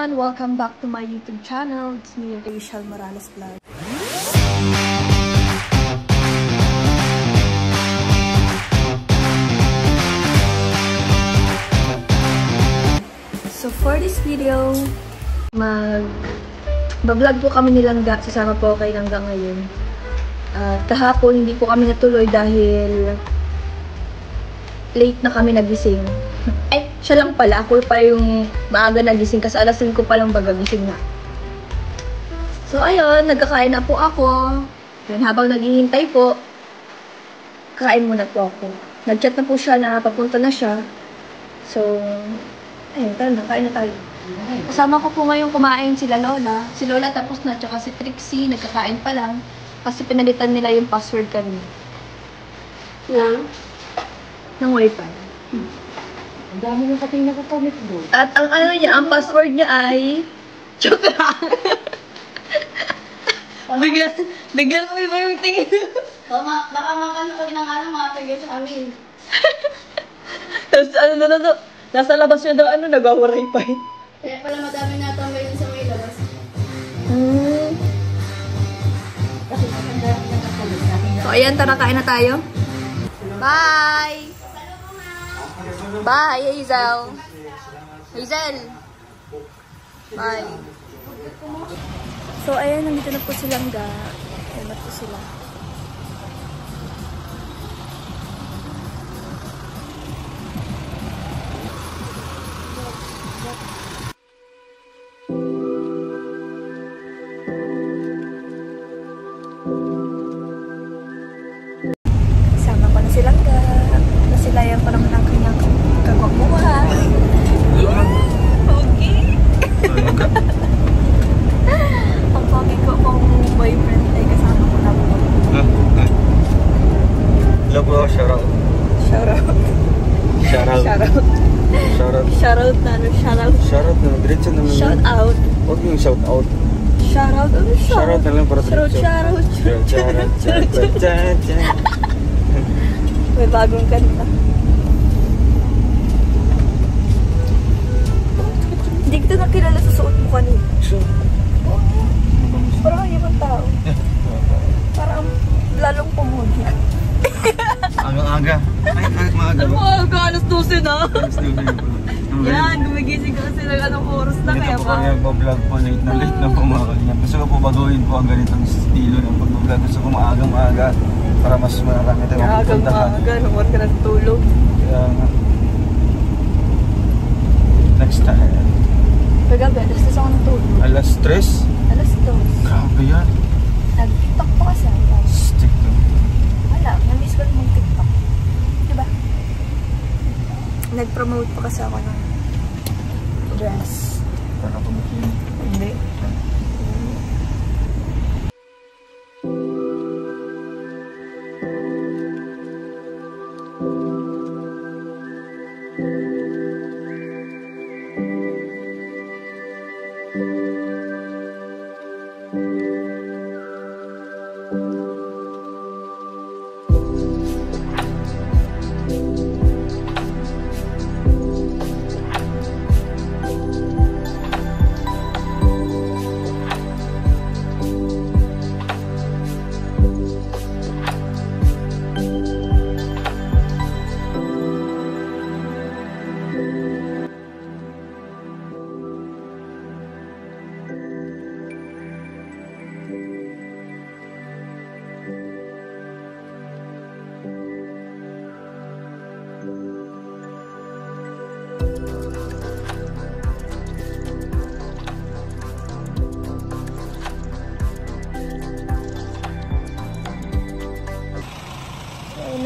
everyone! Welcome back to my YouTube channel. It's me, Rachel Morales Vlog. So for this video, mag-vlog po kami ni Langga. Sasama po kay Langga ngayon. Kahapon hindi po kami natuloy dahil late na kami nagising. Ay, siya lang pala. Ako pa yung maaga nagising kasi alas 5 pa lang gising na. So, ayun. Nagkakain na po ako. Then, habang naghihintay po, kain muna po ako. Nag-chat na po siya na papunta na siya. So, ayun. Tara na. Kain na tayo. Kasama ko po ngayon kumain sila Lola. Si Lola tapos na. Tsaka si Trixie. Nagkakain pa lang. Kasi pinalitan nila yung password kanina. Ng wifi. Ang dami ng kating nakakamit doon. At ang ano niya, ang password niya ay... Joke lang! bigla kami ba yung tingin? Baka makanood ng mga tigil sa amin. Tapos nasa labas niya daw, nag-waray pa yun. Kaya pala madami natambay yun sa may labas. So ayan, tara kain na tayo. Bye! Bye, Hazel. Hazel. Bye. So, ayan, nandito na po silang ga. Ayan na po sila. Sama ko na silang ga. Nasilayan pa naman ang kanyang kagwapuhan. Okay. Ang pogi ko pong boyfriend ay kasama ko na po. Hello bro, shout out. Shout out. Shout out. Shout out. Shout out. Shout out na. Shout out. Shout out na. Diretso naman. Shout out. Huwag yung shout out. Shout out. Shout out na lang para diretso. Shout out. Shout out. May bagong kanta. Hindi kita nakilala sa suot mo kanina. Sure. Parang ibang tao. Parang lalong pumugi. Aga. Ay, maaga ba? Maaga, alas 12 na. Alas 12 na pala. Yan, gumigising ka kasi ng anong oras na kaya Dito po pa. kami nagpa-vlog po, late na po mga kalingap. Gusto ko po baguhin po ang ganitong estilo ng pag-vlog. Gusto ko maaga para mas marami tayo mapupuntahan. Maaga, naman ka natutulog. Kaya nga. Next time. Kagabi, alas 3 ako natulog. Alas 3? Alas 2. Grabe yan. Nag-tiktok pa kasi ako. Stick to. Wala, na-miss ko mong tiktok. Diba? Nag-promote pa kasi ako ng dress. Para pumikin. Hindi.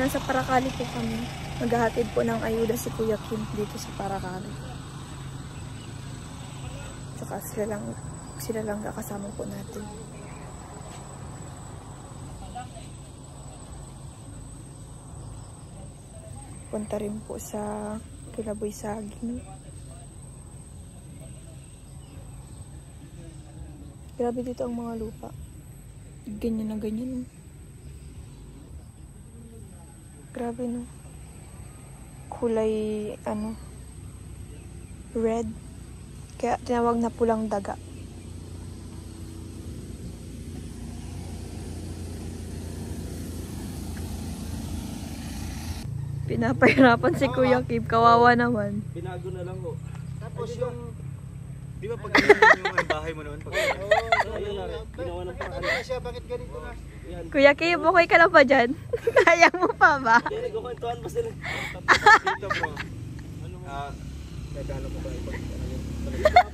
Nasa Paracali po kami. Maghahatid po ng ayuda si Kuya Kim dito sa Paracali. Tsaka sila lang kakasama po natin. Punta rin po sa Kilaboy Saging. Grabe dito ang mga lupa. Ganyan na ganyan. Grabe no. Kulay red. Kaya tinawag na pulang daga. Pinapahirapan si Kuya Kim. Kawawa naman. Binago na lang ho. Tapos yung... Di ba pag yung bahay mo noon? Ayun na rin. Ginawa ng paraan. Bakit ganito na? Kuya Kim, okay ka lang ba dyan? Kaya mo pa ba? Kaya nagkukwentuhan pa sila. Dito bro. Nagkano ko ba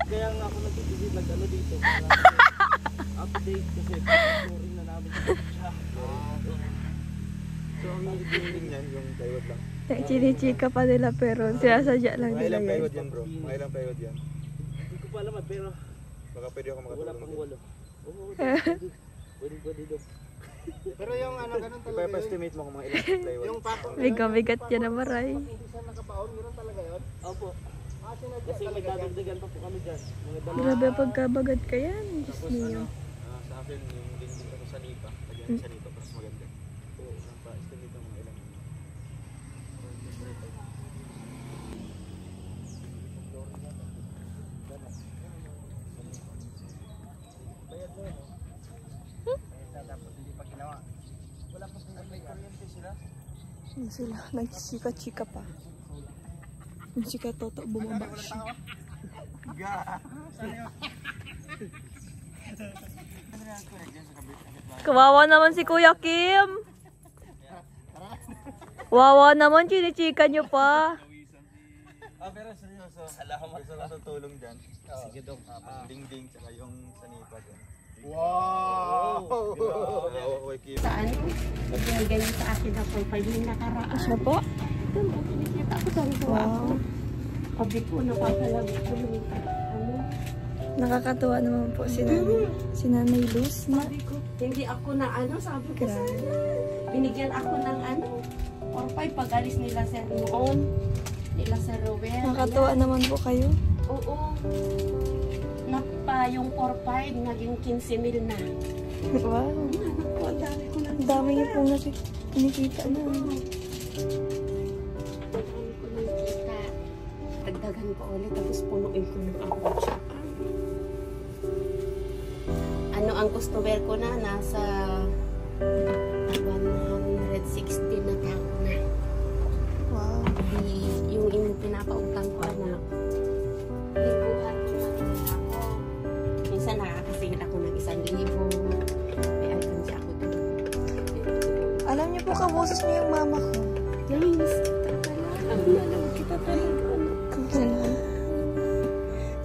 kaya nga ako nag-visit nag-ano dito. Update kasi turing na namin siya. So ang nagiging yan yung plywood lang. Chinichika pa nila pero sinasadya lang Mga nila ilang yan. plywood yan bro? Mga ilang plywood yan? Hindi ko pa alam pero Baka pwede ako wala makatulong. pang walo. Oo, pwede daw. Pero yung ano ganun talaga yun. Ipa-estimate mo kung mga ilang plywood. Yung pakong Bigat yan na maray. hindi siya nakabaon, gano'n talaga yun? Opo. Kasi may dadagdagan pa po kami dyan. Mga dalawa. Grabe pagkabagat ka yan. Diyos Tapos niyo. ano, sa akin yung dingding ako sa nipa. Lagyan sa nipa, mas maganda. So, pa-estimate ang mga ilang. Bayad mo yun, tapos hindi pa ginawa. Wala pa may kuryente sila. Yan sila. Nagchika-chika pa. Yung chika toto bumaba siya. Kawawa naman si Kuya Kim. Wawa naman, chinichika nyo pa. Pero seryoso. Salamat sa tulong dyan. Sige dong. Dingding, tsaka yung sanipa dyan. Wow! Okay, keep. Saan? Ibigay niya sa akin ako 5 min nakaraan. Siya po? Doon po, kinikita ako sa rituwa ako. Sabi ko, napapalagay ko yung ano. Nakakatuwa naman po si Nanay Luz na. Sabi ko, hindi ako na ano, sabi ko sa binigyan ako ng ano, 4-5 pag alis nila sa noon. Nila sa Rowell. Nakakatuwa naman po kayo. Oo. Napa yung 4-5, naging 15 mil na. Wow. Naku, ang dami ko na. Ang dami niyo pong nakikita na. Ang dami ko nakikita. Dagdagan ko ulit, tapos punuin ko ng ako siya. Ano ang customer ko na? Nasa 160 na tao na. Wow. Yung pinapautang ko, anak. Lingguhan ko na ako. Minsan nakakasingit ako ng 1,000. May alkansya ako doon. Alam niyo po, kaboses niyo yung mama ko. Nainis kita talaga. Alam kita talaga.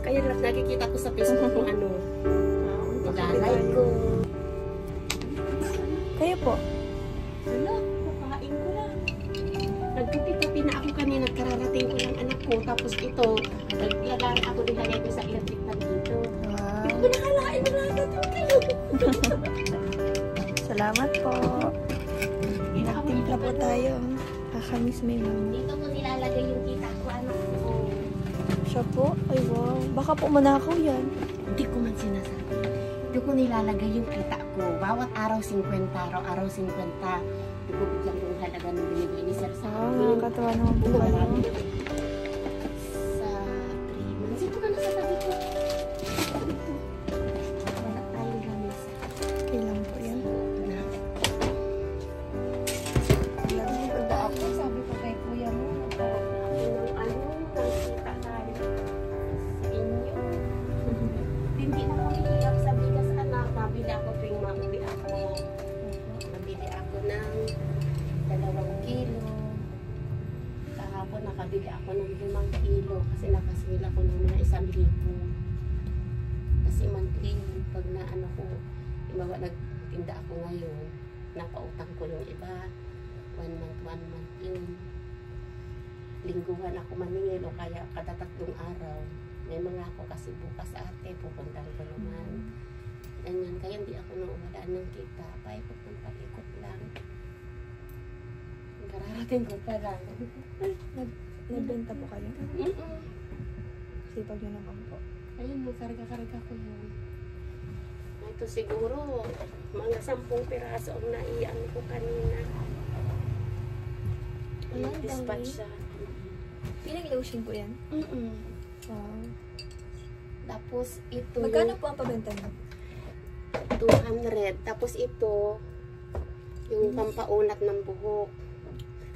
Kaya nakikita ko sa Facebook kung ano. Nilalay ko. Kayo po? Wala, kakain ko lang. Nagkapi-kapi na ako kanina, kararating ko lang anak ko. Tapos ito, naglagay ako nilagay ko sa electric pan dito. Wow. Hindi ko nakalain na lang ito. Salamat po. Nagtimpla po tayo. Kakamiss may mama. Dito ko nilalagay yung kita ko, anak ko. Siya po? Ay wow. Baka po manakaw yan. Hindi ko man sinasabi. Dito ko nilalagay yung kita ko. Bawat araw 50, araw-araw 50. Hindi ko biglang yung halaga ng binigay ni Sir sa Wow, akin. nakakatawa naman po kayo. Sa 3 months. Ito ka na sa tabi ko. Ito. Wala tayong lamisa. Okay lang po yan. Ako, sabi ko kay kuya mo, nagtawag na ako ng ano, nakita tayo sa inyo. Hindi na kami hirap sa bigas, anak. Nabili ako tuwing mauwi ako. Nabili ako ng 2 kilo. Kahapon nakabili ako ng 5 kilo kasi nakaswil ako ng mga 1,000. Kasi monthly, pag na ano ko, nagtinda ako ngayon, napautang ko yung iba. 1 month yun. Lingguhan ako maningil o kaya kada 3 araw. May mga ako kasi bukas ate, pupuntahan ko naman. Ganyan, kaya hindi ako nauwalaan ng kita. Paikot ng paikot lang. Kararating ko pa lang. Nagbenta po kayo? Sipag nyo naman po. Ayun, karga-karga ko yun. Ito siguro, mga 10 piraso ang naiyan ko kanina. Ayan, Dispatch siya. Pinag-lotion po yan? Mm-mm. Wow. Tapos ito, Magkano po ang pabenta niyo? 200. Tapos ito, yung pampaunat ng buhok.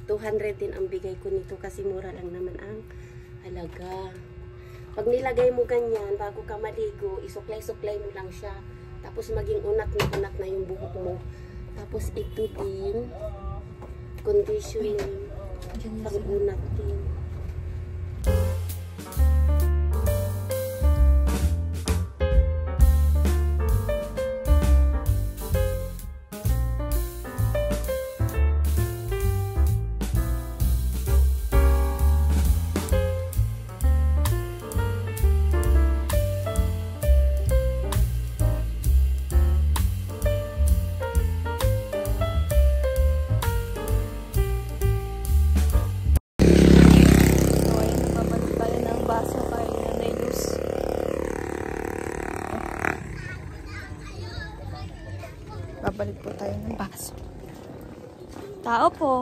200 din ang bigay ko nito kasi mura lang naman ang halaga. Pag nilagay mo ganyan, bago ka maligo, isuklay-suklay mo lang siya. Tapos maging unat na yung buhok mo. Tapos ito din, conditioning, pang-unat din. Babalik po tayo ng baso. Tao po.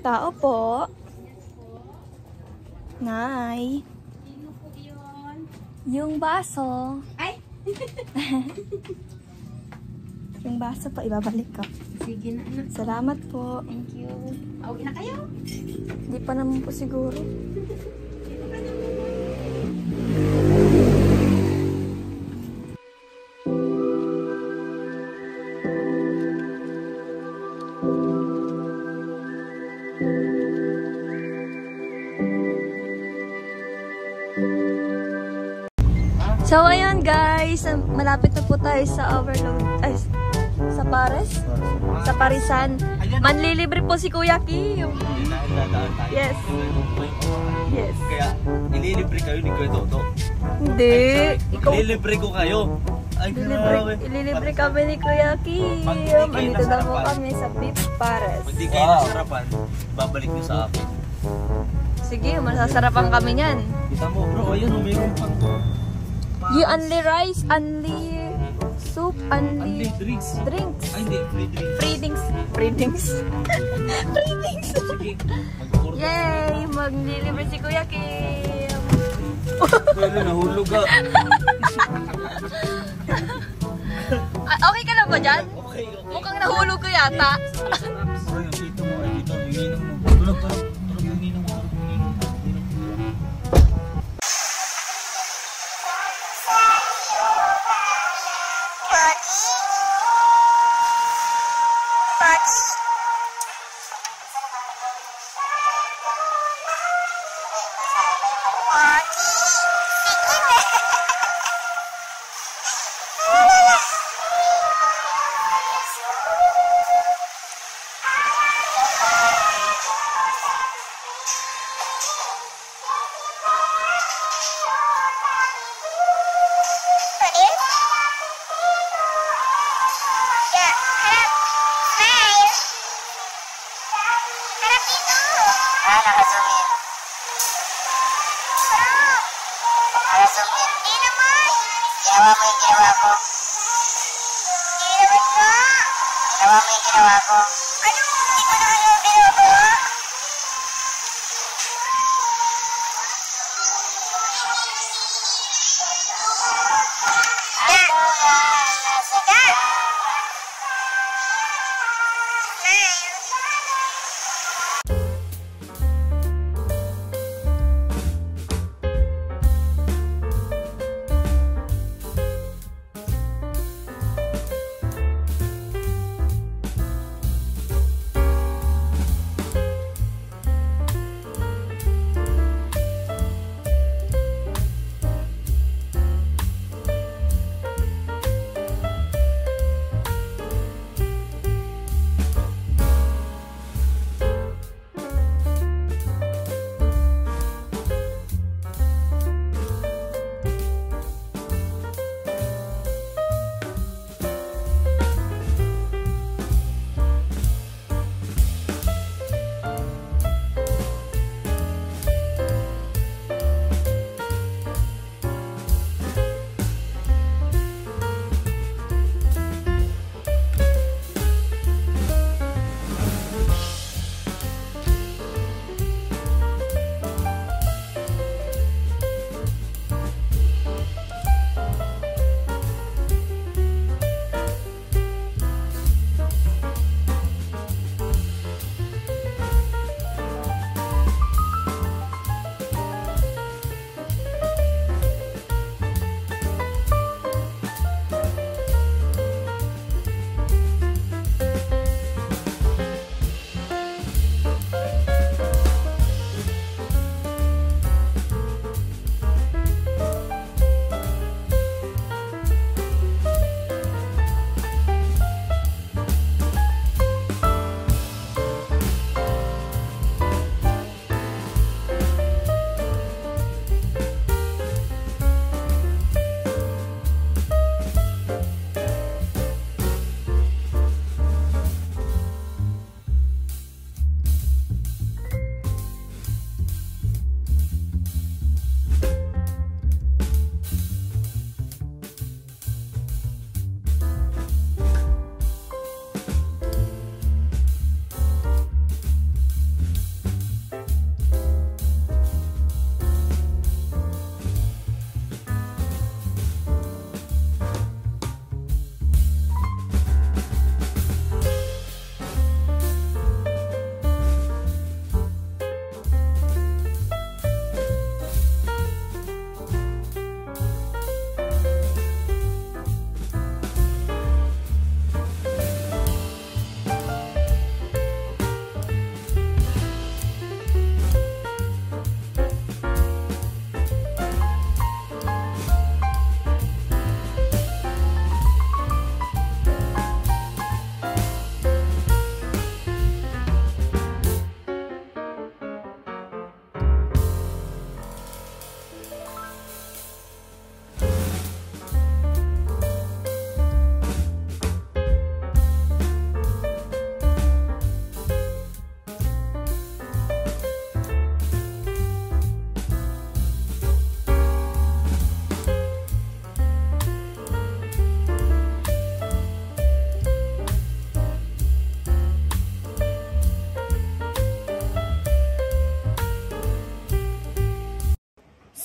Tao po. Nay. Sino po yun? Yung baso. Ay! Yung baso po, ibabalik ko. Sige na, anak. Salamat po. Thank you. Pauwi na kayo? Hindi pa naman po siguro. So, ayun guys, malapit na po tayo sa overload, ay, sa Pares, sa Parisan. Manlilibre po si Kuya Kim. Yes. Yes. Kaya, ililibre kayo ni Kuya Toto. Hindi. Ikaw, Ililibre ko kayo. Ay, grabe. ililibre kami ni Kuya Kim. Andito na po kami sa Beef Pares. Pag di kayo nasarapan, babalik niyo sa akin. Sige, masasarapan kami niyan. Kita mo bro, ayun, mayroon pang You only rice, only soup, only drinks. drinks. Ay, hindi, free drinks. Free drinks. Free drinks. Free drinks. Sige, mag-order. Yay! Maglilibre si Kuya Kim. Kaya nahulog ka. Okay ka lang ba dyan? Okay. Mukhang nahulog ko yata. Bro, yung dito mo, ay dito, hininom mo. Tulog, yung hininom mo, Ginawa mo yung ginawa ko. Hindi naman nga. Ginawa mo yung ginawa ko. Ano? Hindi ko naman yung ginagawa. Sige.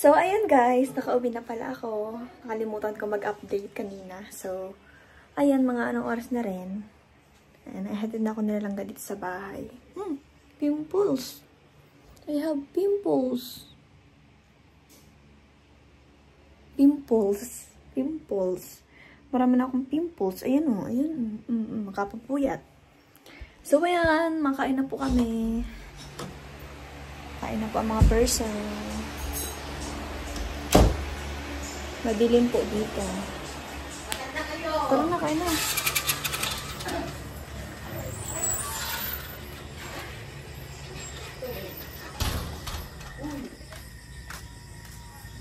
So, ayan guys, nakauwi na pala ako. Nakalimutan ko mag-update kanina. So, ayan, mga anong oras na rin. And ihatid na ako nilalangga dito sa bahay. Pimples. I have pimples. Pimples. Pimples. Marami na akong pimples. Ayan o, ayan. Makapagpuyat. So, ayan, makain na po kami. Kain na po ang mga person. Madilim po dito. Tara na, kain na.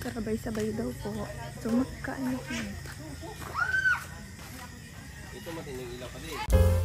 Karabay-sabay daw po. So, magkain na po. Ito matinig ilaw pa din.